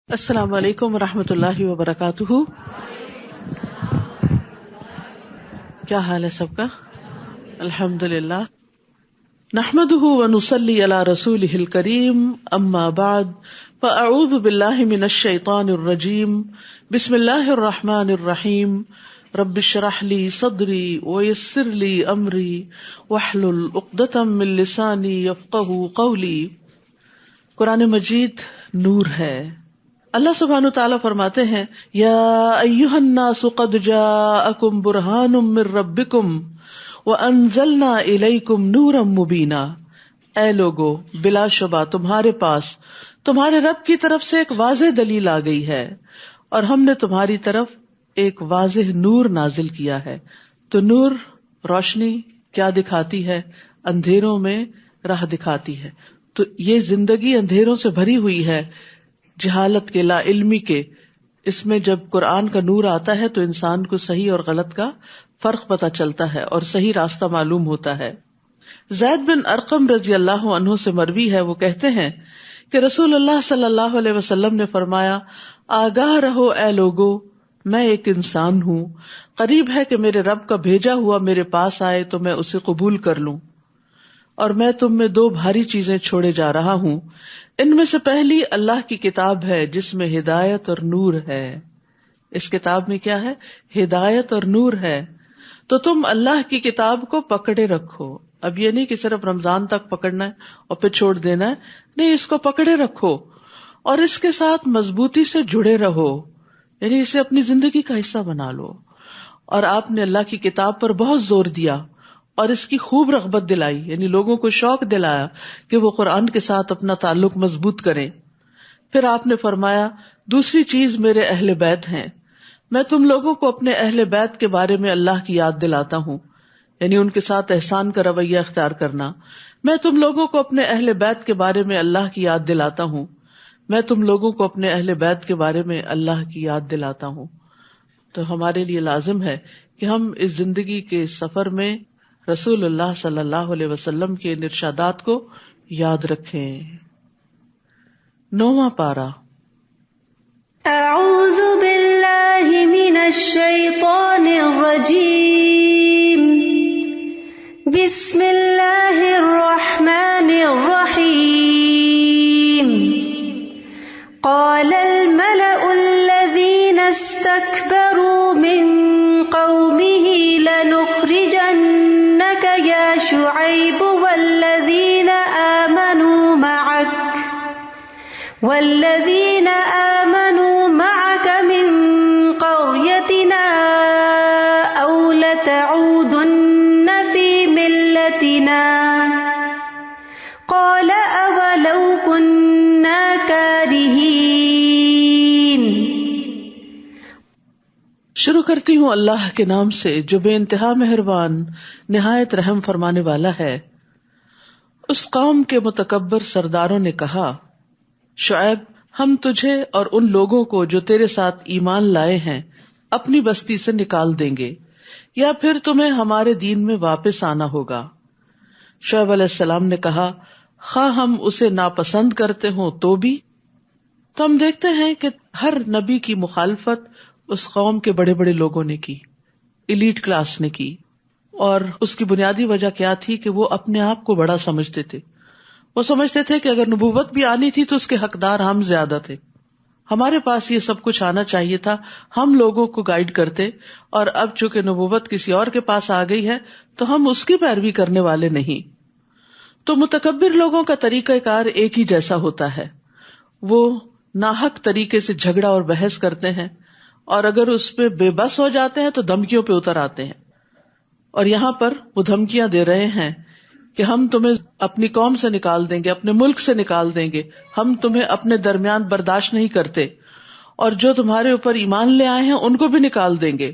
السلام علیکم ورحمۃ اللہ وبرکاتہ. کیا حال ہے سب کا؟ الحمد للہ. نحمده ونصلی علی رسولہ الکریم. اما بعد فاعوذ باللہ من الشیطان الرجیم. بسم اللہ الرحمن الرحیم. رب اشرح لی صدری ویسر لی امری واحلل عقدۃ من لسانی یفقہوا قولی. قرآن مجید نور ہے. اللہ سبحانہ تعالیٰ فرماتے ہیں یا ایھا الناس قد جاءکم برہان من ربکم وانزلنا الیکم نورا مبینا. اے لوگو، بلا شبہ تمہارے پاس تمہارے رب کی طرف سے ایک واضح دلیل آ گئی ہے اور ہم نے تمہاری طرف ایک واضح نور نازل کیا ہے. تو نور روشنی کیا دکھاتی ہے؟ اندھیروں میں راہ دکھاتی ہے. تو یہ زندگی اندھیروں سے بھری ہوئی ہے، جہالت کے، لا علمی کے. اس میں جب قرآن کا نور آتا ہے تو انسان کو صحیح اور غلط کا فرق پتہ چلتا ہے اور صحیح راستہ معلوم ہوتا ہے. زید بن ارقم رضی اللہ عنہ سے مروی ہے، وہ کہتے ہیں کہ رسول اللہ صلی اللہ علیہ وسلم نے فرمایا آگاہ رہو اے لوگو، میں ایک انسان ہوں، قریب ہے کہ میرے رب کا بھیجا ہوا میرے پاس آئے تو میں اسے قبول کر لوں، اور میں تم میں دو بھاری چیزیں چھوڑے جا رہا ہوں. ان میں سے پہلی اللہ کی کتاب ہے جس میں ہدایت اور نور ہے. اس کتاب میں کیا ہے؟ ہدایت اور نور ہے. تو تم اللہ کی کتاب کو پکڑے رکھو. اب یہ نہیں کہ صرف رمضان تک پکڑنا ہے اور پھر چھوڑ دینا ہے، نہیں، اس کو پکڑے رکھو اور اس کے ساتھ مضبوطی سے جڑے رہو، یعنی اسے اپنی زندگی کا حصہ بنا لو. اور آپ نے اللہ کی کتاب پر بہت زور دیا اور اس کی خوب رغبت دلائی، یعنی لوگوں کو شوق دلایا کہ وہ قرآن کے ساتھ اپنا تعلق مضبوط کریں. پھر آپ نے فرمایا دوسری چیز میرے اہل بیت ہیں. میں تم لوگوں کو اپنے اہل بیت کے بارے میں اللہ کی یاد دلاتا ہوں، یعنی ان کے ساتھ احسان کا رویہ اختیار کرنا. میں تم لوگوں کو اپنے اہل بیت کے بارے میں اللہ کی یاد دلاتا ہوں. میں تم لوگوں کو اپنے اہل بیت کے بارے میں اللہ کی یاد دلاتا ہوں. تو ہمارے لیے لازم ہے کہ ہم اس زندگی کے سفر میں رسول اللہ صلی اللہ علیہ وسلم کے ارشادات کو یاد رکھیں. 9واں پارہ. اعوذ باللہ من الشیطان الرجیم. بسم اللہ الرحمن الرحیم. قال الملأ الذین استکبروا من قومه لنخرجنك يا شعيب والذين آمنوا معك من قريتنا أو لتعودن في ملتنا قال أولو كنا كارهين. شروع کرتی ہوں اللہ کے نام سے جو بے انتہا مہربان نہایت رحم فرمانے والا ہے. اس قوم کے متکبر سرداروں نے کہا شعیب، ہم تجھے اور ان لوگوں کو جو تیرے ساتھ ایمان لائے ہیں اپنی بستی سے نکال دیں گے، یا پھر تمہیں ہمارے دین میں واپس آنا ہوگا. شعیب علیہ السلام نے کہا خواہ ہم اسے ناپسند کرتے ہوں تو بھی. تو ہم دیکھتے ہیں کہ ہر نبی کی مخالفت اس قوم کے بڑے بڑے لوگوں نے کی، ایلیٹ کلاس نے کی، اور اس کی بنیادی وجہ کیا تھی کہ وہ اپنے آپ کو بڑا سمجھتے تھے. وہ سمجھتے تھے کہ اگر نبوت بھی آنی تھی تو اس کے حقدار ہم زیادہ تھے، ہمارے پاس یہ سب کچھ آنا چاہیے تھا، ہم لوگوں کو گائیڈ کرتے، اور اب چونکہ نبوت کسی اور کے پاس آ گئی ہے تو ہم اس کی پیروی کرنے والے نہیں. تو متکبر لوگوں کا طریقہ کار ایک ہی جیسا ہوتا ہے، وہ ناحق طریقے سے جھگڑا اور بحث کرتے ہیں، اور اگر اس پہ بے بس ہو جاتے ہیں تو دھمکیوں پہ اتر آتے ہیں. اور یہاں پر وہ دھمکیاں دے رہے ہیں کہ ہم تمہیں اپنی قوم سے نکال دیں گے، اپنے ملک سے نکال دیں گے، ہم تمہیں اپنے درمیان برداشت نہیں کرتے، اور جو تمہارے اوپر ایمان لے آئے ہیں ان کو بھی نکال دیں گے،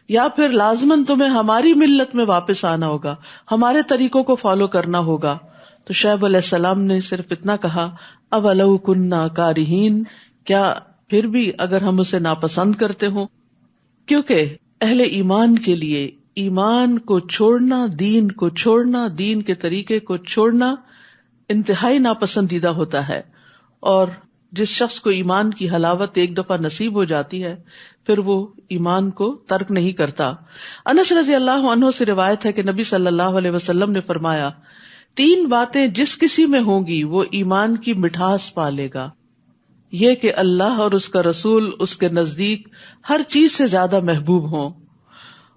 یا پھر لازماً تمہیں ہماری ملت میں واپس آنا ہوگا، ہمارے طریقوں کو فالو کرنا ہوگا. تو شعیب علیہ السلام نے صرف اتنا کہا اولو کنا کارہین، کیا پھر بھی اگر ہم اسے ناپسند کرتے ہوں. کیونکہ اہل ایمان کے لیے ایمان کو چھوڑنا، دین کو چھوڑنا، دین کے طریقے کو چھوڑنا انتہائی ناپسندیدہ ہوتا ہے، اور جس شخص کو ایمان کی حلاوت ایک دفعہ نصیب ہو جاتی ہے پھر وہ ایمان کو ترک نہیں کرتا. انس رضی اللہ عنہ سے روایت ہے کہ نبی صلی اللہ علیہ وسلم نے فرمایا 3 باتیں جس کسی میں ہوں گی وہ ایمان کی مٹھاس پا لے گا. یہ کہ اللہ اور اس کا رسول اس کے نزدیک ہر چیز سے زیادہ محبوب ہوں،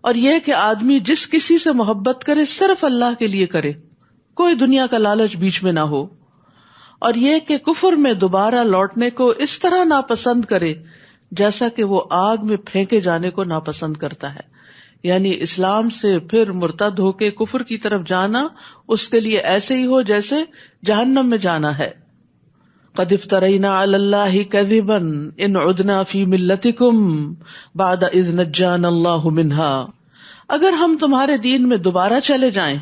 اور یہ کہ آدمی جس کسی سے محبت کرے صرف اللہ کے لیے کرے، کوئی دنیا کا لالچ بیچ میں نہ ہو، اور یہ کہ کفر میں دوبارہ لوٹنے کو اس طرح ناپسند کرے جیسا کہ وہ آگ میں پھینکے جانے کو ناپسند کرتا ہے. یعنی اسلام سے پھر مرتد ہو کے کفر کی طرف جانا اس کے لیے ایسے ہی ہو جیسے جہنم میں جانا ہے. قد افترینا علی اللہ کذبا ان عدنا فی ملتکم بعد اذ نجانا اللہ منہا. اگر ہم تمہارے دین میں دوبارہ چلے جائیں،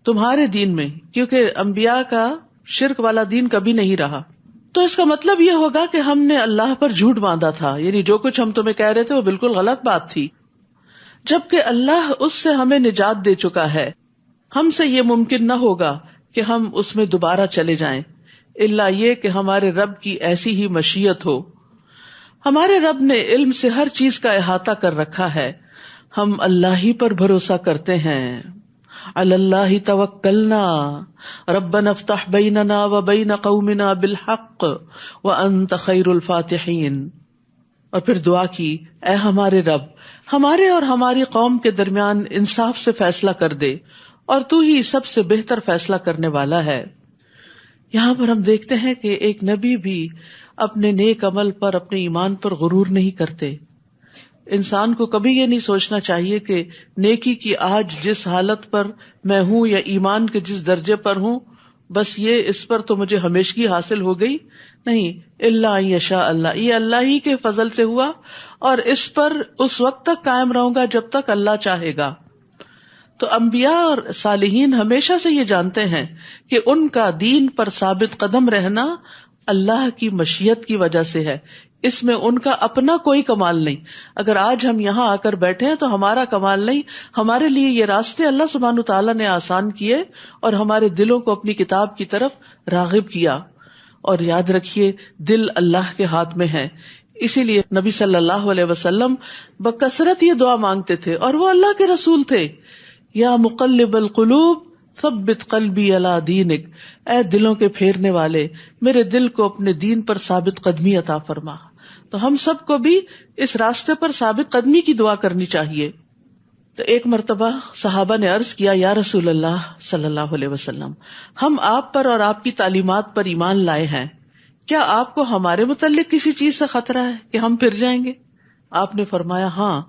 تمہارے دین میں، کیونکہ انبیاء کا شرک والا دین کبھی نہیں رہا، تو اس کا مطلب یہ ہوگا کہ ہم نے اللہ پر جھوٹ باندھا تھا، یعنی جو کچھ ہم تمہیں کہہ رہے تھے وہ بالکل غلط بات تھی، جبکہ اللہ اس سے ہمیں نجات دے چکا ہے. ہم سے یہ ممکن نہ ہوگا کہ ہم اس میں دوبارہ چلے جائیں الا یہ کہ ہمارے رب کی ایسی ہی مشیت ہو. ہمارے رب نے علم سے ہر چیز کا احاطہ کر رکھا ہے، ہم اللہ ہی پر بھروسہ کرتے ہیں. علی اللہ توکلنا ربنا افتح بیننا وبین قومنا بالحق وانت خیر الفاتحین. اور پھر دعا کی، اے ہمارے رب، ہمارے اور ہماری قوم کے درمیان انصاف سے فیصلہ کر دے، اور تو ہی سب سے بہتر فیصلہ کرنے والا ہے. یہاں پر ہم دیکھتے ہیں کہ ایک نبی بھی اپنے نیک عمل پر، اپنے ایمان پر غرور نہیں کرتے. انسان کو کبھی یہ نہیں سوچنا چاہیے کہ نیکی کی آج جس حالت پر میں ہوں یا ایمان کے جس درجے پر ہوں بس یہ اس پر تو مجھے ہمیشگی حاصل ہو گئی. نہیں، الا ان یشاء اللہ، یہ اللہ ہی کے فضل سے ہوا، اور اس پر اس وقت تک قائم رہوں گا جب تک اللہ چاہے گا. تو انبیاء اور صالحین ہمیشہ سے یہ جانتے ہیں کہ ان کا دین پر ثابت قدم رہنا اللہ کی مشیت کی وجہ سے ہے، اس میں ان کا اپنا کوئی کمال نہیں. اگر آج ہم یہاں آ کر بیٹھے ہیں تو ہمارا کمال نہیں، ہمارے لیے یہ راستے اللہ سبحانہ تعالیٰ نے آسان کیے اور ہمارے دلوں کو اپنی کتاب کی طرف راغب کیا. اور یاد رکھیے دل اللہ کے ہاتھ میں ہے، اسی لیے نبی صلی اللہ علیہ وسلم بکثرت یہ دعا مانگتے تھے، اور وہ اللہ کے رسول تھے. یا مقلب القلوب ثبت قلبی علی دینک، اے دلوں کے پھیرنے والے میرے دل کو اپنے دین پر ثابت قدمی عطا فرما. تو ہم سب کو بھی اس راستے پر ثابت قدمی کی دعا کرنی چاہیے. تو ایک مرتبہ صحابہ نے عرض کیا، یا رسول اللہ صلی اللہ علیہ وسلم، ہم آپ پر اور آپ کی تعلیمات پر ایمان لائے ہیں، کیا آپ کو ہمارے متعلق کسی چیز سے خطرہ ہے کہ ہم پھر جائیں گے؟ آپ نے فرمایا ہاں،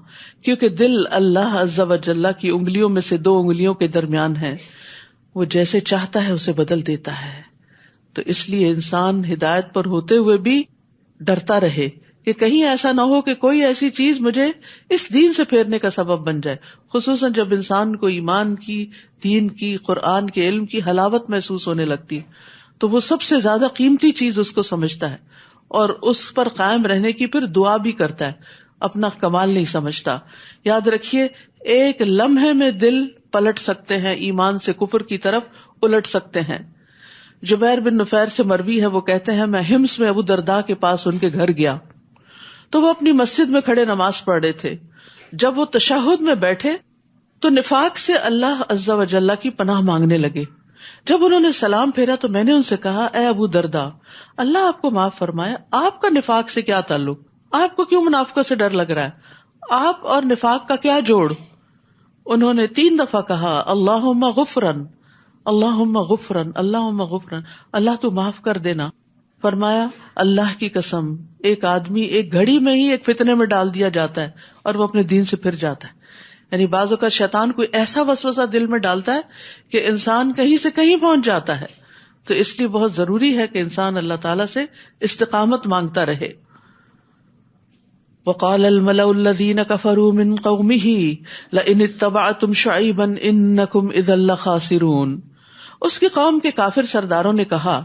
کیونکہ دل اللہ عز و جل کی انگلیوں میں سے 2 انگلیوں کے درمیان ہے، وہ جیسے چاہتا ہے اسے بدل دیتا ہے. تو اس لیے انسان ہدایت پر ہوتے ہوئے بھی ڈرتا رہے کہ کہیں ایسا نہ ہو کہ کوئی ایسی چیز مجھے اس دین سے پھیرنے کا سبب بن جائے. خصوصاً جب انسان کو ایمان کی، دین کی، قرآن کے علم کی حلاوت محسوس ہونے لگتی تو وہ سب سے زیادہ قیمتی چیز اس کو سمجھتا ہے اور اس پر قائم رہنے کی پھر دعا بھی کرتا ہے، اپنا کمال نہیں سمجھتا. یاد رکھیے ایک لمحے میں دل پلٹ سکتے ہیں، ایمان سے کفر کی طرف الٹ سکتے ہیں. جبیر بن نفیر سے مروی ہے، وہ کہتے ہیں میں حمص میں ابو درداء کے پاس ان کے گھر گیا تو وہ اپنی مسجد میں کھڑے نماز پڑھ رہے تھے. جب وہ تشہد میں بیٹھے تو نفاق سے اللہ عز و جل کی پناہ مانگنے لگے. جب انہوں نے سلام پھیرا تو میں نے ان سے کہا، اے ابو درداء، اللہ آپ کو معاف فرمائے، آپ کا نفاق سے کیا تعلق؟ آپ کو کیوں منافقت سے ڈر لگ رہا ہے؟ آپ اور نفاق کا کیا جوڑ؟ انہوں نے 3 دفعہ کہا، اللہم غفرن، اللہم غفرن، اللہم غفرن، اللہ تو معاف کر دینا. فرمایا اللہ کی قسم، ایک آدمی ایک گھڑی میں ہی ایک فتنے میں ڈال دیا جاتا ہے اور وہ اپنے دین سے پھر جاتا ہے. یعنی بعض اوقات شیطان کوئی ایسا وسوسہ دل میں ڈالتا ہے کہ انسان کہیں سے کہیں پہنچ جاتا ہے. تو اس لیے بہت ضروری ہے کہ انسان اللہ تعالیٰ سے استقامت مانگتا رہے. وقال الملأ الذين كفروا من قومه لئن اتبعتم شعيبا انكم اذا لخاسرون. اس کی قوم کے کافر سرداروں نے کہا،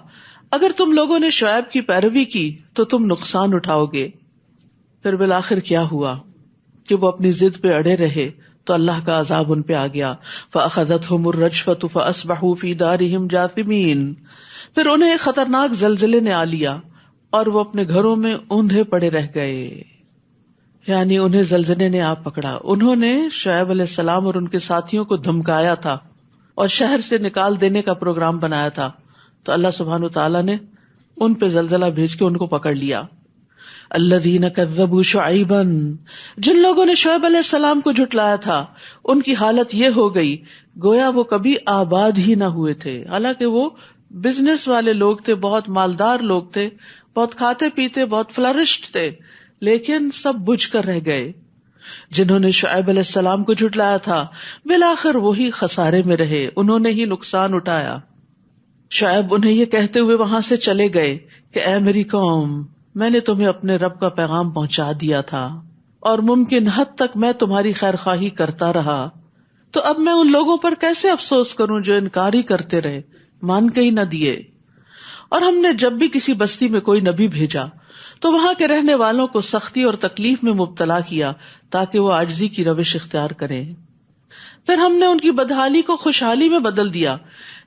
اگر تم لوگوں نے شعیب کی پیروی کی تو تم نقصان اٹھاؤ گے. پھر بالآخر کیا ہوا کہ وہ اپنی ضد پہ اڑے رہے تو اللہ کا عذاب ان پہ آ گیا. فأخذتهم الرجفة فأصبحوا في دارهم جاثمين. پھر انہیں ایک خطرناک زلزلے نے آ لیا اور وہ اپنے گھروں میں اوندھے پڑے رہ گئے، یعنی انہیں زلزلے نے آ پکڑا. انہوں نے شعیب علیہ السلام اور ان کے ساتھیوں کو دھمکایا تھا اور شہر سے نکال دینے کا پروگرام بنایا تھا، تو اللہ سبحانہ وتعالیٰ نے ان پہ زلزلہ بھیج کے ان کو پکڑ لیا. الذین کذبوا شعیبا، جن لوگوں نے شعیب علیہ السلام کو جھٹلایا تھا ان کی حالت یہ ہو گئی گویا وہ کبھی آباد ہی نہ ہوئے تھے. حالانکہ وہ بزنس والے لوگ تھے، بہت مالدار لوگ تھے، بہت کھاتے پیتے، بہت فلرشڈ تھے، لیکن سب بجھ کر رہ گئے. جنہوں نے شعیب علیہ السلام کو جھٹلایا تھا بالآخر وہی خسارے میں رہے، انہوں نے ہی نقصان اٹھایا. شعیب انہیں یہ کہتے ہوئے وہاں سے چلے گئے کہ اے میری قوم، میں نے تمہیں اپنے رب کا پیغام پہنچا دیا تھا اور ممکن حد تک میں تمہاری خیر خواہی کرتا رہا، تو اب میں ان لوگوں پر کیسے افسوس کروں جو انکار ہی کرتے رہے، مان کے ہی نہ دیے. اور ہم نے جب بھی کسی بستی میں کوئی نبی بھیجا تو وہاں کے رہنے والوں کو سختی اور تکلیف میں مبتلا کیا تاکہ وہ عاجزی کی روش اختیار کریں. پھر ہم نے ان کی بدحالی کو خوشحالی میں بدل دیا،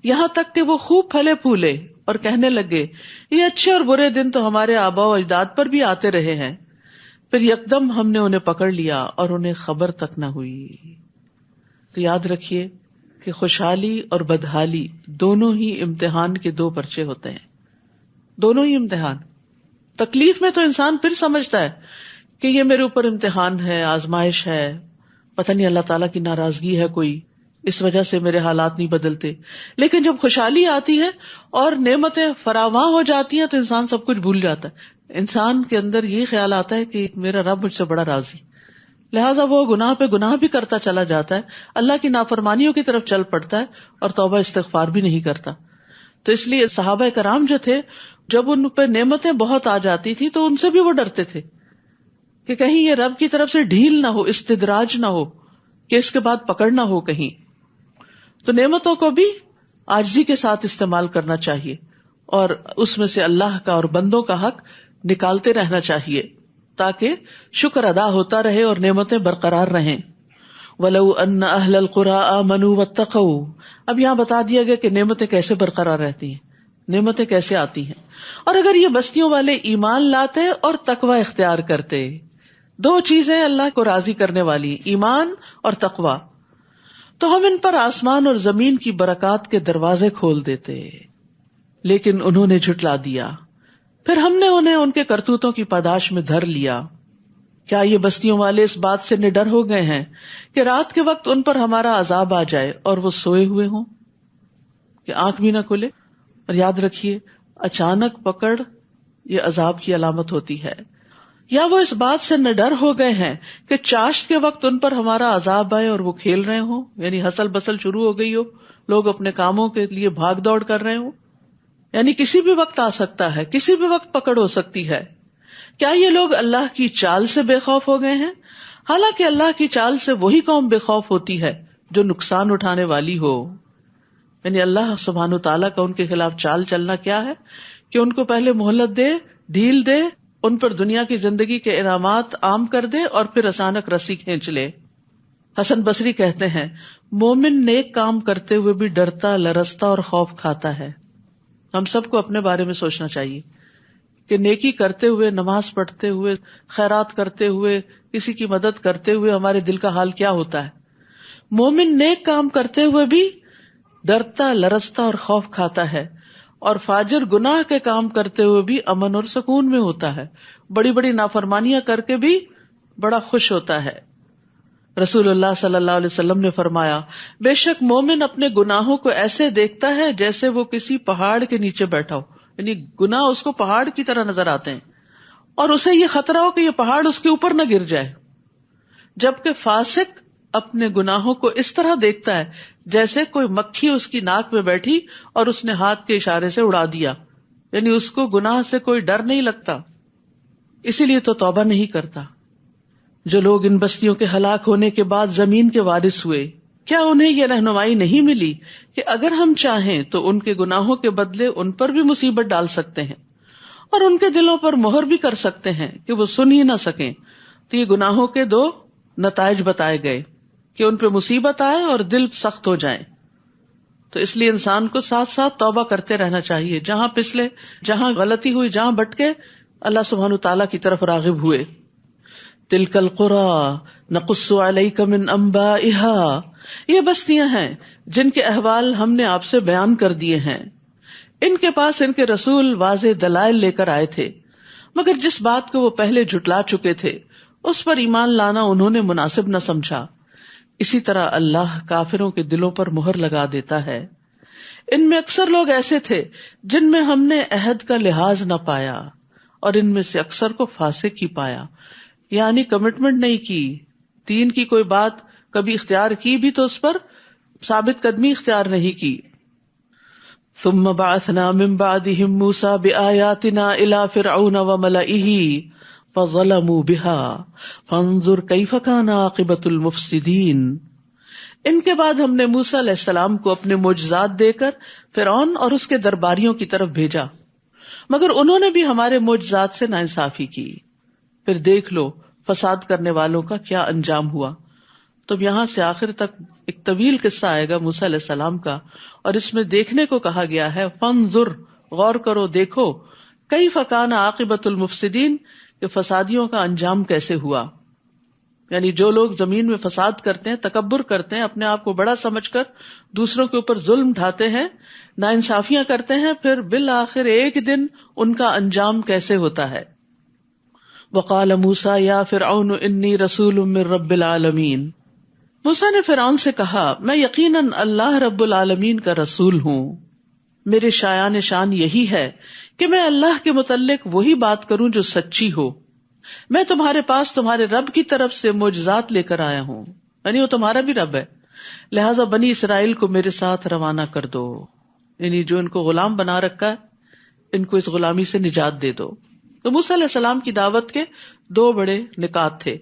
یہاں تک کہ وہ خوب پھلے پھولے اور کہنے لگے یہ اچھے اور برے دن تو ہمارے آباء و اجداد پر بھی آتے رہے ہیں. پھر یکدم ہم نے انہیں پکڑ لیا اور انہیں خبر تک نہ ہوئی. تو یاد رکھیے کہ خوشحالی اور بدحالی دونوں ہی امتحان کے دو پرچے ہوتے ہیں، دونوں ہی امتحان. تکلیف میں تو انسان پھر سمجھتا ہے کہ یہ میرے اوپر امتحان ہے، آزمائش ہے، پتہ نہیں اللہ تعالیٰ کی ناراضگی ہے کوئی، اس وجہ سے میرے حالات نہیں بدلتے. لیکن جب خوشحالی آتی ہے اور نعمتیں فراواں ہو جاتی ہیں تو انسان سب کچھ بھول جاتا ہے. انسان کے اندر یہ خیال آتا ہے کہ میرا رب مجھ سے بڑا راضی، لہٰذا وہ گناہ پہ گناہ بھی کرتا چلا جاتا ہے، اللہ کی نافرمانیوں کی طرف چل پڑتا ہے اور توبہ استغفار بھی نہیں کرتا. تو اس لیے صحابہ کرام جو تھے جب ان پہ نعمتیں بہت آ جاتی تھی تو ان سے بھی وہ ڈرتے تھے کہ کہیں یہ رب کی طرف سے ڈھیل نہ ہو، استدراج نہ ہو کہ اس کے بعد پکڑ نہ ہو کہیں. تو نعمتوں کو بھی عاجزی کے ساتھ استعمال کرنا چاہیے اور اس میں سے اللہ کا اور بندوں کا حق نکالتے رہنا چاہیے تاکہ شکر ادا ہوتا رہے اور نعمتیں برقرار رہیں. وَلَوْ أَنَّ أَهْلَ الْقُرَىٰ آمَنُوا وَاتَّقَوْا، اب یہاں بتا دیا گیا کہ نعمتیں کیسے برقرار رہتی ہیں، نعمتیں کیسے آتی ہیں. اور اگر یہ بستیوں والے ایمان لاتے اور تقوی اختیار کرتے، دو چیزیں اللہ کو راضی کرنے والی، ایمان اور تقوی، تو ہم ان پر آسمان اور زمین کی برکات کے دروازے کھول دیتے. لیکن انہوں نے جھٹلا دیا، پھر ہم نے انہیں ان کے کرتوتوں کی پاداش میں دھر لیا. کیا یہ بستیوں والے اس بات سے نڈر ہو گئے ہیں کہ رات کے وقت ان پر ہمارا عذاب آ جائے اور وہ سوئے ہوئے ہوں، کہ آنکھ بھی نہ کھلے؟ اور یاد رکھیے اچانک پکڑ یہ عذاب کی علامت ہوتی ہے. یا وہ اس بات سے نڈر ہو گئے ہیں کہ چاشت کے وقت ان پر ہمارا عذاب آئے اور وہ کھیل رہے ہوں، یعنی ہسل بسل شروع ہو گئی ہو، لوگ اپنے کاموں کے لیے بھاگ دوڑ کر رہے ہوں، یعنی کسی بھی وقت آ سکتا ہے، کسی بھی وقت پکڑ ہو سکتی ہے. کیا یہ لوگ اللہ کی چال سے بے خوف ہو گئے ہیں؟ حالانکہ اللہ کی چال سے وہی قوم بے خوف ہوتی ہے جو نقصان اٹھانے والی ہو. یعنی اللہ سبحانہ تعالیٰ کا ان کے خلاف چال چلنا کیا ہے کہ ان کو پہلے مہلت دے، ڈھیل دے، ان پر دنیا کی زندگی کے انعامات عام کر دے اور پھر اچانک رسی کھینچ لے. حسن بصری کہتے ہیں مومن نیک کام کرتے ہوئے بھی ڈرتا، لرزتا اور خوف کھاتا ہے. ہم سب کو اپنے بارے میں سوچنا چاہیے کہ نیکی کرتے ہوئے، نماز پڑھتے ہوئے، خیرات کرتے ہوئے، کسی کی مدد کرتے ہوئے ہمارے دل کا حال کیا ہوتا ہے. مومن نیک کام کرتے ہوئے بھی ڈرتا، لرزتا اور خوف کھاتا ہے، اور فاجر گناہ کے کام کرتے ہوئے بھی امن اور سکون میں ہوتا ہے، بڑی بڑی نافرمانیاں کر کے بھی بڑا خوش ہوتا ہے. رسول اللہ صلی اللہ علیہ وسلم نے فرمایا بے شک مومن اپنے گناہوں کو ایسے دیکھتا ہے جیسے وہ کسی پہاڑ کے نیچے بیٹھا ہو، یعنی گناہ اس کو پہاڑ کی طرح نظر آتے ہیں اور اسے یہ خطرہ ہو کہ یہ پہاڑ اس کے اوپر نہ گر جائے. جبکہ فاسق اپنے گناہوں کو اس طرح دیکھتا ہے جیسے کوئی مکھی اس کی ناک میں بیٹھی اور اس نے ہاتھ کے اشارے سے اڑا دیا، یعنی اس کو گناہ سے کوئی ڈر نہیں لگتا، اسی لیے تو توبہ نہیں کرتا. جو لوگ ان بستیوں کے ہلاک ہونے کے بعد زمین کے وارث ہوئے، کیا انہیں یہ رہنمائی نہیں ملی کہ اگر ہم چاہیں تو ان کے گناہوں کے بدلے ان پر بھی مصیبت ڈال سکتے ہیں اور ان کے دلوں پر مہر بھی کر سکتے ہیں کہ وہ سن ہی نہ سکیں. تو یہ گناہوں کے دو نتائج بتائے گئے کہ ان پہ مصیبت آئے اور دل سخت ہو جائیں. تو اس لیے انسان کو ساتھ ساتھ توبہ کرتے رہنا چاہیے، جہاں پسلے، جہاں غلطی ہوئی، جہاں بھٹکے اللہ سبحانہ تعالیٰ کی طرف راغب ہوئے. تلک القری نقص علیک من انبائها، یہ بستیاں ہیں جن کے احوال ہم نے آپ سے بیان کر دیے ہیں. ان کے پاس ان کے رسول واضح دلائل لے کر آئے تھے، مگر جس بات کو وہ پہلے جھٹلا چکے تھے اس پر ایمان لانا انہوں نے مناسب نہ سمجھا. اسی طرح اللہ کافروں کے دلوں پر مہر لگا دیتا ہے. ان میں اکثر لوگ ایسے تھے جن میں ہم نے عہد کا لحاظ نہ پایا، اور ان میں سے اکثر کو فاسق ہی پایا، یعنی کمٹمنٹ نہیں کی، دین کی کوئی بات کبھی اختیار کی بھی تو اس پر ثابت قدمی اختیار نہیں کی. ثم بعثنا من بعدهم موسى بآياتنا الى فرعون وملئه فظلموا بها فانظر كيف كان عاقبة المفسدين. ان کے بعد ہم نے موسیٰ علیہ السلام کو اپنے معجزات دے کر فرعون اور اس کے درباریوں کی طرف بھیجا، مگر انہوں نے بھی ہمارے معجزات سے ناانصافی کی. پھر دیکھ لو فساد کرنے والوں کا کیا انجام ہوا. تو یہاں سے آخر تک ایک طویل قصہ آئے گا موسیٰ علیہ السلام کا، اور اس میں دیکھنے کو کہا گیا ہے فانظر، غور کرو، دیکھو، کیف کان عاقبۃ المفسدین، کہ فسادیوں کا انجام کیسے ہوا. یعنی جو لوگ زمین میں فساد کرتے ہیں، تکبر کرتے ہیں، اپنے آپ کو بڑا سمجھ کر دوسروں کے اوپر ظلم ڈھاتے ہیں، ناانصافیاں کرتے ہیں، پھر بالآخر ایک دن ان کا انجام کیسے ہوتا ہے. وقال موسیٰ یا فرعون انی رسول من رب العالمین. موسیٰ نے فرعون سے کہا میں یقیناً اللہ رب العالمین کا رسول ہوں، میرے شایان شان یہی ہے کہ میں اللہ کے متعلق وہی بات کروں جو سچی ہو. میں تمہارے پاس تمہارے رب کی طرف سے معجزات لے کر آیا ہوں، یعنی وہ تمہارا بھی رب ہے، لہٰذا بنی اسرائیل کو میرے ساتھ روانہ کر دو. یعنی جو ان کو غلام بنا رکھا ہے ان کو اس غلامی سے نجات دے دو. تو موسیٰ علیہ السلام کی دعوت کے دو بڑے نکات تھے،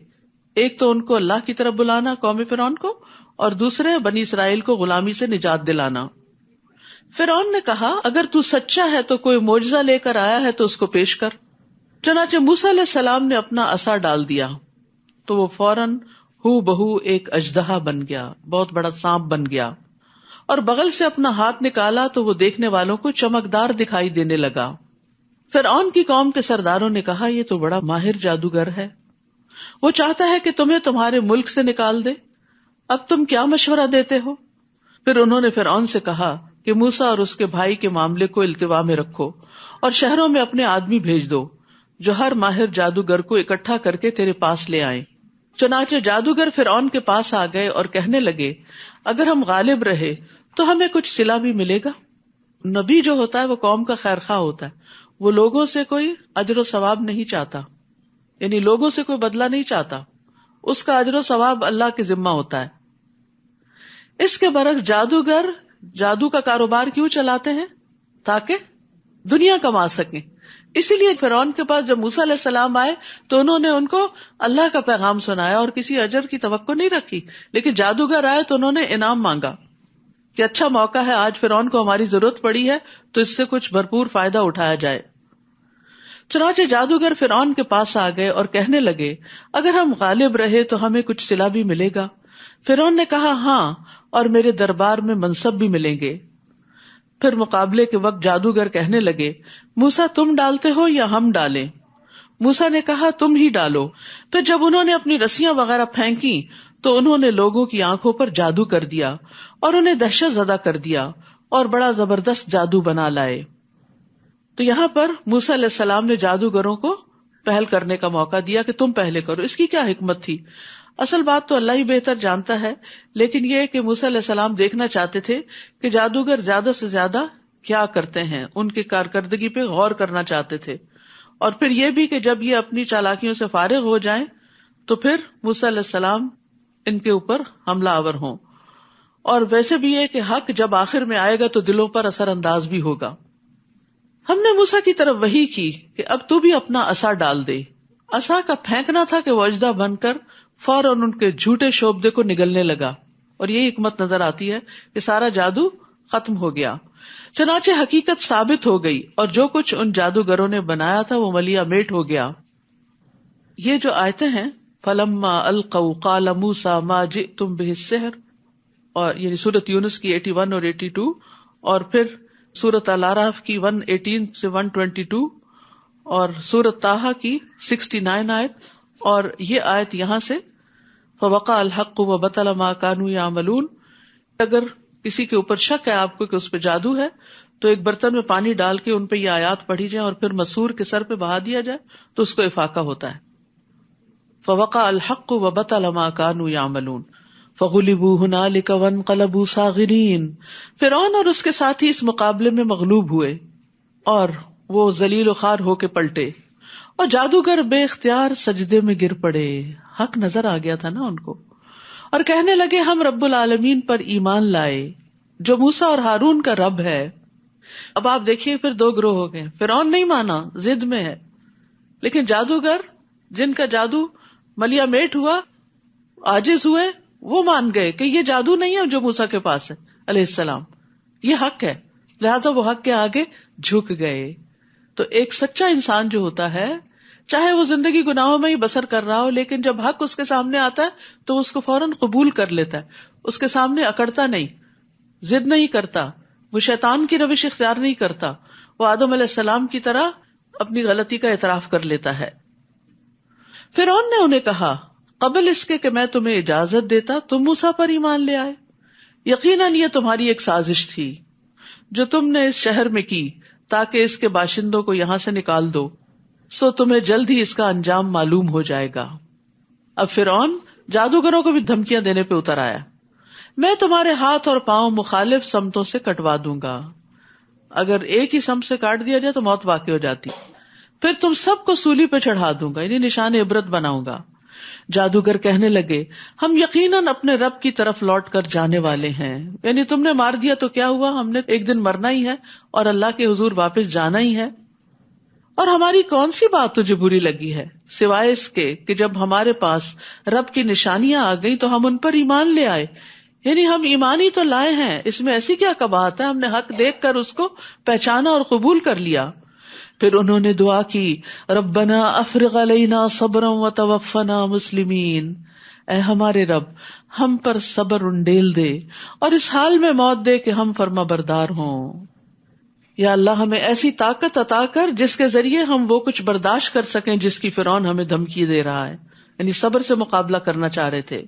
ایک تو ان کو اللہ کی طرف بلانا قوم فرعون کو، اور دوسرے بنی اسرائیل کو غلامی سے نجات دلانا. فرعون نے کہا اگر تو سچا ہے تو کوئی معجزہ لے کر آیا ہے تو اس کو پیش کر. چنانچہ موسیٰ علیہ السلام نے اپنا عصا ڈال دیا تو وہ فوراً ہو بہو ایک اژدہا بن گیا، بہت بڑا سانپ بن گیا، اور بغل سے اپنا ہاتھ نکالا تو وہ دیکھنے والوں کو چمکدار دکھائی دینے لگا. فرعون کی قوم کے سرداروں نے کہا یہ تو بڑا ماہر جادوگر ہے، وہ چاہتا ہے کہ تمہیں تمہارے ملک سے نکال دے، اب تم کیا مشورہ دیتے ہو؟ پھر انہوں نے فرعون سے کہا کہ موسیٰ اور اس کے بھائی کے معاملے کو التوا میں رکھو اور شہروں میں اپنے آدمی بھیج دو جو ہر ماہر جادوگر کو اکٹھا کر کے تیرے پاس لے آئیں. چنانچہ جادوگر فرعون کے پاس آ گئے اور کہنے لگے اگر ہم غالب رہے تو ہمیں کچھ صلہ بھی ملے گا. نبی جو ہوتا ہے وہ قوم کا خیر خواہ ہوتا ہے، وہ لوگوں سے کوئی اجر و ثواب نہیں چاہتا، یعنی لوگوں سے کوئی بدلہ نہیں چاہتا، اس کا اجر و ثواب اللہ کے ذمہ ہوتا ہے. اس کے برعکس جادوگر جادو کا کاروبار کیوں چلاتے ہیں؟ تاکہ دنیا کما سکیں. اسی لیے فرعون کے پاس جب موسیٰ علیہ السلام آئے تو انہوں نے ان کو اللہ کا پیغام سنایا اور کسی اجر کی توقع نہیں رکھی، لیکن جادوگر آئے تو انہوں نے انعام مانگا کہ اچھا موقع ہے، آج فرعون کو ہماری ضرورت پڑی ہے تو اس سے کچھ بھرپور فائدہ اٹھایا جائے. چنانچہ جادوگر فرعون کے پاس آ گئے اور کہنے لگے اگر ہم غالب رہے تو ہمیں کچھ صلہ بھی ملے گا. فرعون نے کہا ہاں، اور میرے دربار میں منصب بھی ملیں گے. پھر مقابلے کے وقت جادوگر کہنے لگے موسیٰ تم ڈالتے ہو یا ہم ڈالیں؟ موسیٰ نے کہا تم ہی ڈالو. پھر جب انہوں نے اپنی رسیاں وغیرہ پھینکی تو انہوں نے لوگوں کی آنکھوں پر جادو کر دیا اور انہیں دہشت زدہ کر دیا اور بڑا زبردست جادو بنا لائے. تو یہاں پر موسیٰ علیہ السلام نے جادوگروں کو پہل کرنے کا موقع دیا کہ تم پہلے کرو. اس کی کیا حکمت تھی؟ اصل بات تو اللہ ہی بہتر جانتا ہے، لیکن یہ کہ موسیٰ علیہ السلام دیکھنا چاہتے تھے کہ جادوگر زیادہ سے زیادہ کیا کرتے ہیں، ان کی کارکردگی پہ غور کرنا چاہتے تھے، اور پھر یہ بھی کہ جب یہ اپنی چالاکیوں سے فارغ ہو جائیں تو پھر موسیٰ علیہ السلام ان کے اوپر حملہ آور ہوں. اور ویسے بھی یہ کہ حق جب آخر میں آئے گا تو دلوں پر اثر انداز بھی ہوگا. ہم نے موسیٰ کی طرف وحی کی کہ اب تو بھی اپنا عصا ڈال دے. عصا کا پھینکنا تھا کہ وہ اژدہا بن کر فوراً ان کے جھوٹے شعبدے کو نگلنے لگا، اور یہی حکمت نظر آتی ہے کہ سارا جادو ختم ہو گیا. چنانچہ حقیقت ثابت ہو گئی اور جو کچھ ان جادوگروں نے بنایا تھا وہ ملیا میٹ ہو گیا. یہ جو آیتیں ہیں فلما القوا قال موسیٰ ما جئتم بہ السحر، اور یعنی سورۃ یونس کی 81 اور 82، اور پھر سورۃ الاعراف کی 118 سے 122، اور سورۃ طٰہٰ کی 69 آیت، اور یہ آیت یہاں سے فوقع الحق وبطل ما كانوا يعملون. اگر کسی کے اوپر شک ہے آپ کو کہ اس پہ جادو ہے تو ایک برتن میں پانی ڈال کے ان پہ یہ آیات پڑھی جائیں اور پھر مسحور کے سر پہ بہا دیا جائے تو اس کو افاقہ ہوتا ہے. فوقع الحق وبطل ما كانوا يعملون فغلبوا هنالك وانقلبوا صاغرين. فرعون اور اس کے ساتھی اس مقابلے میں مغلوب ہوئے اور وہ ذلیل و خوار ہو کے پلٹے، اور جادوگر بے اختیار سجدے میں گر پڑے. حق نظر آ گیا تھا نا ان کو، اور کہنے لگے ہم رب العالمین پر ایمان لائے جو موسیٰ اور ہارون کا رب ہے. اب آپ دیکھیے پھر دو گروہ ہو گئے. فرعون نہیں مانا، ضد میں ہے، لیکن جادوگر جن کا جادو ملیا میٹ ہوا، عاجز ہوئے، وہ مان گئے کہ یہ جادو نہیں ہے جو موسیٰ کے پاس ہے علیہ السلام، یہ حق ہے، لہذا وہ حق کے آگے جھک گئے. تو ایک سچا انسان جو ہوتا ہے، چاہے وہ زندگی گناہوں میں ہی بسر کر رہا ہو، لیکن جب حق اس کے سامنے آتا ہے تو وہ اس کو فوراً قبول کر لیتا ہے، اس کے سامنے اکڑتا نہیں، ضد نہیں کرتا، وہ شیطان کی روش اختیار نہیں کرتا، وہ آدم علیہ السلام کی طرح اپنی غلطی کا اعتراف کر لیتا ہے. فرعون نے انہیں کہا قبل اس کے کہ میں تمہیں اجازت دیتا تم موسیٰ پر ایمان لے آئے، یقیناً یہ تمہاری ایک سازش تھی جو تم نے اس شہر میں کی تاکہ اس کے باشندوں کو یہاں سے نکال دو، سو تمہیں جلد ہی اس کا انجام معلوم ہو جائے گا. اب فرعون جادوگروں کو بھی دھمکیاں دینے پہ اتر آیا، میں تمہارے ہاتھ اور پاؤں مخالف سمتوں سے کٹوا دوں گا. اگر ایک ہی سمت سے کاٹ دیا جائے تو موت واقع ہو جاتی، پھر تم سب کو سولی پہ چڑھا دوں گا، یعنی نشان عبرت بناؤں گا. جادوگر کہنے لگے ہم یقیناً اپنے رب کی طرف لوٹ کر جانے والے ہیں، یعنی تم نے مار دیا تو کیا ہوا، ہم نے ایک دن مرنا ہی ہے اور اللہ کے حضور واپس جانا ہی ہے. اور ہماری کون سی بات تجھے بری لگی ہے سوائے اس کے کہ جب ہمارے پاس رب کی نشانیاں آ گئی تو ہم ان پر ایمان لے آئے، یعنی ہم ایمان ہی تو لائے ہیں، اس میں ایسی کیا کباہت ہے، ہم نے حق دیکھ کر اس کو پہچانا اور قبول کر لیا. پھر انہوں نے دعا کی ربنا افرغ علینا صبرا وتوفنا مسلمین، اے ہمارے رب ہم پر صبر انڈیل دے اور اس حال میں موت دے کہ ہم فرما بردار ہوں. یا اللہ ہمیں ایسی طاقت عطا کر جس کے ذریعے ہم وہ کچھ برداشت کر سکیں جس کی فرعون ہمیں دھمکی دے رہا ہے. یعنی صبر سے مقابلہ کرنا چاہ رہے تھے،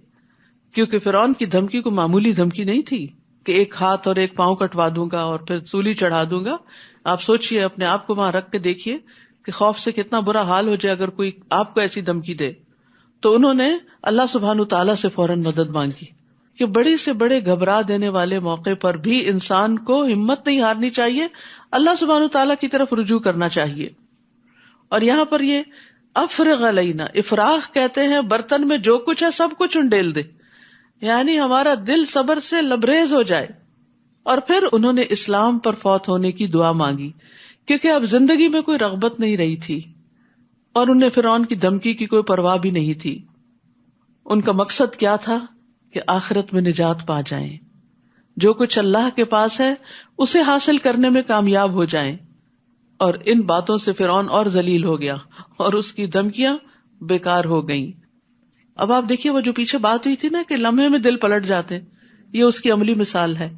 کیونکہ فرعون کی دھمکی کو معمولی دھمکی نہیں تھی کہ ایک ہاتھ اور ایک پاؤں کٹوا دوں گا اور پھر سولی چڑھا دوں گا. آپ سوچئے، اپنے آپ کو وہاں رکھ کے دیکھیے کہ خوف سے کتنا برا حال ہو جائے اگر کوئی آپ کو ایسی دھمکی دے. تو انہوں نے اللہ سبحانہ تعالیٰ سے فوراً مدد مانگی کہ بڑے سے بڑے گھبرا دینے والے موقع پر بھی انسان کو ہمت نہیں ہارنی چاہیے، اللہ سبحانہ تعالیٰ کی طرف رجوع کرنا چاہیے. اور یہاں پر یہ افرغ علینا، افراغ کہتے ہیں برتن میں جو کچھ ہے سب کچھ انڈیل دے، یعنی ہمارا دل صبر سے لبریز ہو جائے. اور پھر انہوں نے اسلام پر فوت ہونے کی دعا مانگی کیونکہ اب زندگی میں کوئی رغبت نہیں رہی تھی اور انہیں فرعون کی دھمکی کی کوئی پرواہ بھی نہیں تھی. ان کا مقصد کیا تھا کہ آخرت میں نجات پا جائیں، جو کچھ اللہ کے پاس ہے اسے حاصل کرنے میں کامیاب ہو جائیں. اور ان باتوں سے فرعون اور ذلیل ہو گیا اور اس کی دھمکیاں بیکار ہو گئیں. اب آپ دیکھیے وہ جو پیچھے بات ہوئی تھی نا کہ لمحے میں دل پلٹ جاتے، یہ اس کی عملی مثال ہے.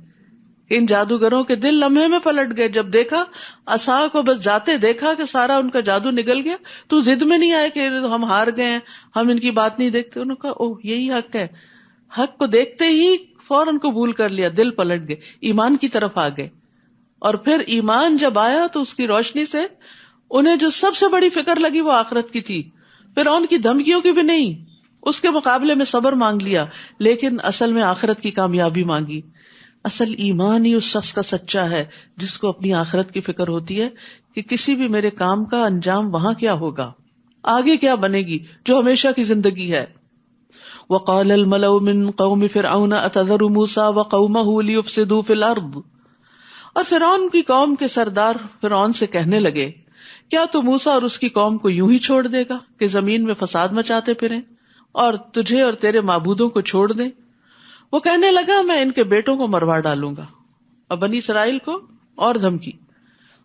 ان جادوگروں کے دل لمحے میں پلٹ گئے، جب دیکھا عصا کو بس جاتے دیکھا کہ سارا ان کا جادو نگل گیا تو ضد میں نہیں آئے کہ ہم ہار گئے ہیں، ہم ان کی بات نہیں دیکھتے. انہوں نے کہا اوہ یہی حق ہے، حق کو دیکھتے ہی فوراً قبول کر لیا، دل پلٹ گئے، ایمان کی طرف آ گئے. اور پھر ایمان جب آیا تو اس کی روشنی سے انہیں جو سب سے بڑی فکر لگی وہ آخرت کی تھی، پھر ان کی دھمکیوں کی بھی نہیں، اس کے مقابلے میں صبر مانگ لیا، لیکن اصل میں آخرت کی کامیابی مانگی. اصل ایمان ہی اس شخص کا سچا ہے جس کو اپنی آخرت کی فکر ہوتی ہے کہ کسی بھی میرے کام کا انجام وہاں کیا ہوگا، آگے کیا بنے گی، جو ہمیشہ کی زندگی ہے. وقال الملأ من قوم فرعون اتذر موسى وقومه ليفسدوا في الارض، اور فرعون کی قوم کے سردار فرعون سے کہنے لگے کیا تو موسیٰ اور اس کی قوم کو یوں ہی چھوڑ دے گا کہ زمین میں فساد مچاتے پھریں اور تجھے اور تیرے معبودوں کو چھوڑ دیں. وہ کہنے لگا میں ان کے بیٹوں کو مروا ڈالوں گا اور بنی اسرائیل کو اور دھمکی،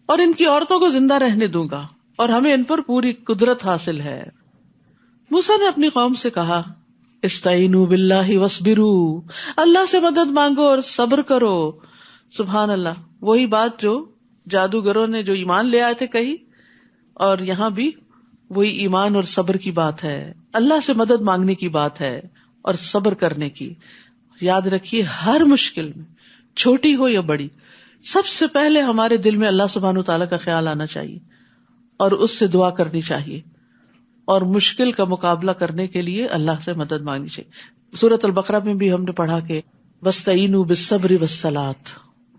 اور ان کی عورتوں کو زندہ رہنے دوں گا، اور ہمیں ان پر پوری قدرت حاصل ہے. موسیٰ نے اپنی قوم سے کہا استعینوا باللہ واصبروا، اللہ سے مدد مانگو اور صبر کرو. سبحان اللہ، وہی بات جو جادوگروں نے جو ایمان لے آئے تھے کہی، اور یہاں بھی وہی ایمان اور صبر کی بات ہے، اللہ سے مدد مانگنے کی بات ہے اور صبر کرنے کی. یاد رکھیے ہر مشکل میں، چھوٹی ہو یا بڑی، سب سے پہلے ہمارے دل میں اللہ سبحانہ وتعالیٰ کا خیال آنا چاہیے اور اس سے دعا کرنی چاہیے، اور مشکل کا مقابلہ کرنے کے لیے اللہ سے مدد مانگنی چاہیے. سورۃ البقرہ میں بھی ہم نے پڑھا کہ وَاسْتَعِینُوا بِالصَّبْرِ وَالصَّلَاةِ،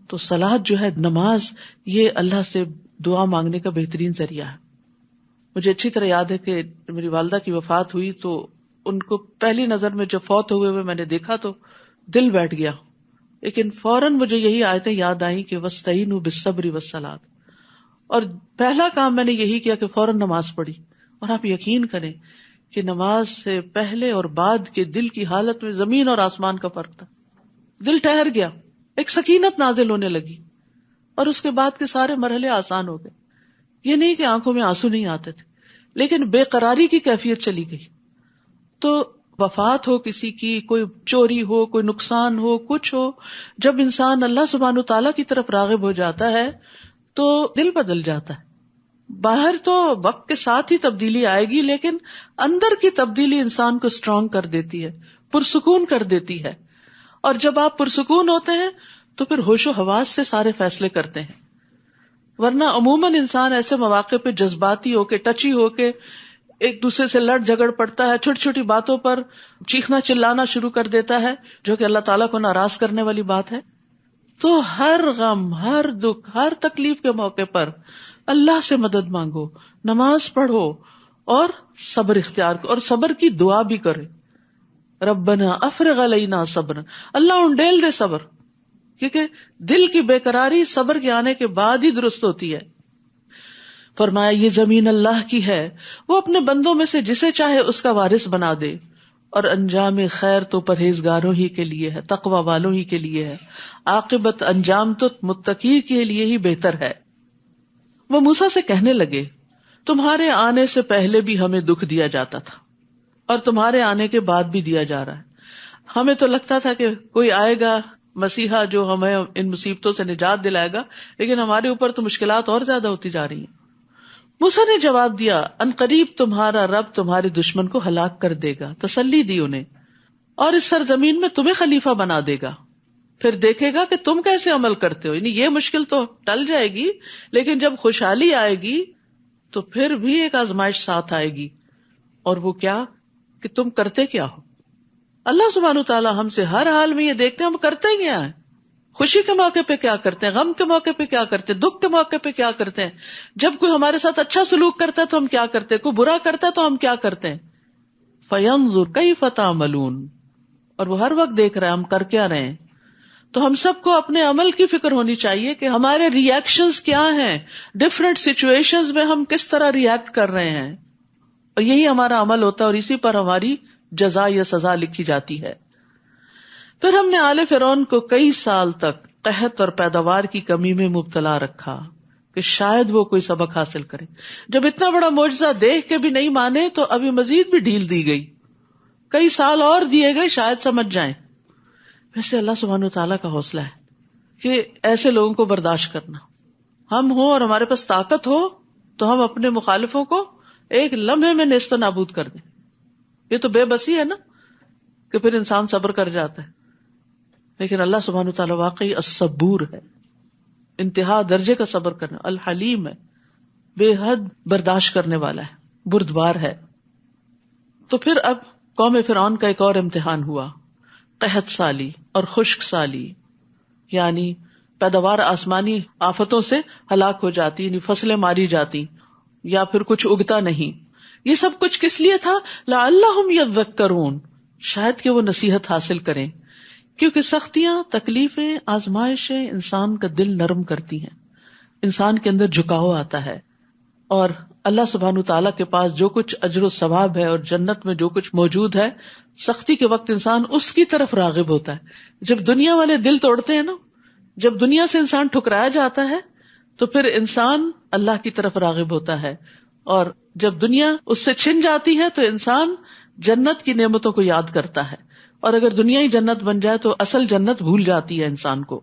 تو صلاۃ جو ہے، نماز، یہ اللہ سے دعا مانگنے کا بہترین ذریعہ ہے. مجھے اچھی طرح یاد ہے کہ میری والدہ کی وفات ہوئی تو ان کو پہلی نظر میں جب فوت ہوئے میں نے دیکھا تو دل بیٹھ گیا، لیکن فوراً مجھے یہی آیتیں یاد آئیں کہ وَاسْتَعِینُوا بِالصَّبْرِ وَالصَّلَاةِ، اور پہلا کام میں نے یہی کیا کہ فوراً نماز پڑھی. اور آپ یقین کریں کہ نماز سے پہلے اور بعد کے دل کی حالت میں زمین اور آسمان کا فرق تھا. دل ٹھہر گیا، ایک سکینت نازل ہونے لگی، اور اس کے بعد کے سارے مرحلے آسان ہو گئے. یہ نہیں کہ آنکھوں میں آنسو نہیں آتے تھے، لیکن بے قراری کی کیفیت چلی گئی. تو وفات ہو کسی کی، کوئی چوری ہو، کوئی نقصان ہو، کچھ ہو، جب انسان اللہ سبحانہ تعالیٰ کی طرف راغب ہو جاتا ہے تو دل بدل جاتا ہے. باہر تو وقت کے ساتھ ہی تبدیلی آئے گی، لیکن اندر کی تبدیلی انسان کو اسٹرانگ کر دیتی ہے، پرسکون کر دیتی ہے. اور جب آپ پرسکون ہوتے ہیں تو پھر ہوش و حواس سے سارے فیصلے کرتے ہیں. ورنہ عموماً انسان ایسے مواقع پہ جذباتی ہو کے، ٹچی ہو کے ایک دوسرے سے لڑ جھگڑ پڑتا ہے، چھوٹی چھوٹی باتوں پر چیخنا چلانا شروع کر دیتا ہے، جو کہ اللہ تعالیٰ کو ناراض کرنے والی بات ہے. تو ہر غم، ہر دکھ، ہر تکلیف کے موقع پر اللہ سے مدد مانگو، نماز پڑھو اور صبر اختیار کرو، اور صبر کی دعا بھی کرے. ربنا افرغ علینا صبرا، اللہ انڈیل دے صبر، کیونکہ دل کی بے قراری صبر کے آنے کے بعد ہی درست ہوتی ہے. فرمایا یہ زمین اللہ کی ہے، وہ اپنے بندوں میں سے جسے چاہے اس کا وارث بنا دے، اور انجام خیر تو پرہیزگاروں ہی کے لیے ہے، تقوی والوں ہی کے لیے ہے، عاقبت انجام تو متقی کے لیے ہی بہتر ہے. وہ موسیٰ سے کہنے لگے تمہارے آنے سے پہلے بھی ہمیں دکھ دیا جاتا تھا اور تمہارے آنے کے بعد بھی دیا جا رہا ہے. ہمیں تو لگتا تھا کہ کوئی آئے گا مسیحا جو ہمیں ان مصیبتوں سے نجات دلائے گا، لیکن ہمارے اوپر تو مشکلات اور زیادہ ہوتی جا رہی ہیں. موسیٰ نے جواب دیا ان قریب تمہارا رب تمہارے دشمن کو ہلاک کر دے گا، تسلی دی انہیں، اور اس سرزمین میں تمہیں خلیفہ بنا دے گا، پھر دیکھے گا کہ تم کیسے عمل کرتے ہو. یعنی یہ مشکل تو ٹل جائے گی، لیکن جب خوشحالی آئے گی تو پھر بھی ایک آزمائش ساتھ آئے گی، اور وہ کیا کہ تم کرتے کیا ہو. اللہ سبحانہ تعالیٰ ہم سے ہر حال میں یہ دیکھتے ہیں ہم کرتے ہی کیا ہیں، خوشی کے موقع پہ کیا کرتے ہیں، غم کے موقع پہ کیا کرتے ہیں، دکھ کے موقع پہ کیا کرتے ہیں. جب کوئی ہمارے ساتھ اچھا سلوک کرتا ہے تو ہم کیا کرتے ہیں، کوئی برا کرتا ہے تو ہم کیا کرتے ہیں. فَيَنظُرْ كَيْفَ تَعْمَلُونَ، اور وہ ہر وقت دیکھ رہے ہیں ہم کر کیا رہے ہیں. تو ہم سب کو اپنے عمل کی فکر ہونی چاہیے کہ ہمارے ری ایکشنز کیا ہیں، ڈفرینٹ سچویشنز میں ہم کس طرح ری ایکٹ کر رہے ہیں، اور یہی ہمارا عمل ہوتا ہے اور اسی پر ہماری جزا یا سزا لکھی جاتی ہے. پھر ہم نے آل فرعون کو کئی سال تک قحط اور پیداوار کی کمی میں مبتلا رکھا کہ شاید وہ کوئی سبق حاصل کرے. جب اتنا بڑا معجزہ دیکھ کے بھی نہیں مانے تو ابھی مزید بھی ڈھیل دی گئی، کئی سال اور دیے گئے شاید سمجھ جائیں. ویسے اللہ سبحانہ وتعالیٰ کا حوصلہ ہے کہ ایسے لوگوں کو برداشت کرنا. ہم ہوں اور ہمارے پاس طاقت ہو تو ہم اپنے مخالفوں کو ایک لمحے میں نیست و نابود کر دیں. یہ تو بے بسی ہے نا کہ پھر انسان صبر کر جاتا ہے. لیکن اللہ سبحانہ وتعالیٰ واقعی الصبور ہے، انتہا درجے کا صبر کرنا، الحلیم ہے، بے حد برداشت کرنے والا ہے، بردبار ہے. تو پھر اب قوم فرعون کا ایک اور امتحان ہوا، قحط سالی اور خشک سالی، یعنی پیداوار آسمانی آفتوں سے ہلاک ہو جاتی، یعنی فصلیں ماری جاتی یا پھر کچھ اگتا نہیں. یہ سب کچھ کس لیے تھا؟ لعلہم یذکرون، شاید کہ وہ نصیحت حاصل کریں، کیونکہ سختیاں، تکلیفیں، آزمائشیں انسان کا دل نرم کرتی ہیں، انسان کے اندر جھکاؤ آتا ہے، اور اللہ سبحانہ تعالیٰ کے پاس جو کچھ اجر و ثواب ہے اور جنت میں جو کچھ موجود ہے، سختی کے وقت انسان اس کی طرف راغب ہوتا ہے. جب دنیا والے دل توڑتے ہیں نا، جب دنیا سے انسان ٹھکرایا جاتا ہے تو پھر انسان اللہ کی طرف راغب ہوتا ہے، اور جب دنیا اس سے چھن جاتی ہے تو انسان جنت کی نعمتوں کو یاد کرتا ہے، اور اگر دنیا ہی جنت بن جائے تو اصل جنت بھول جاتی ہے انسان کو.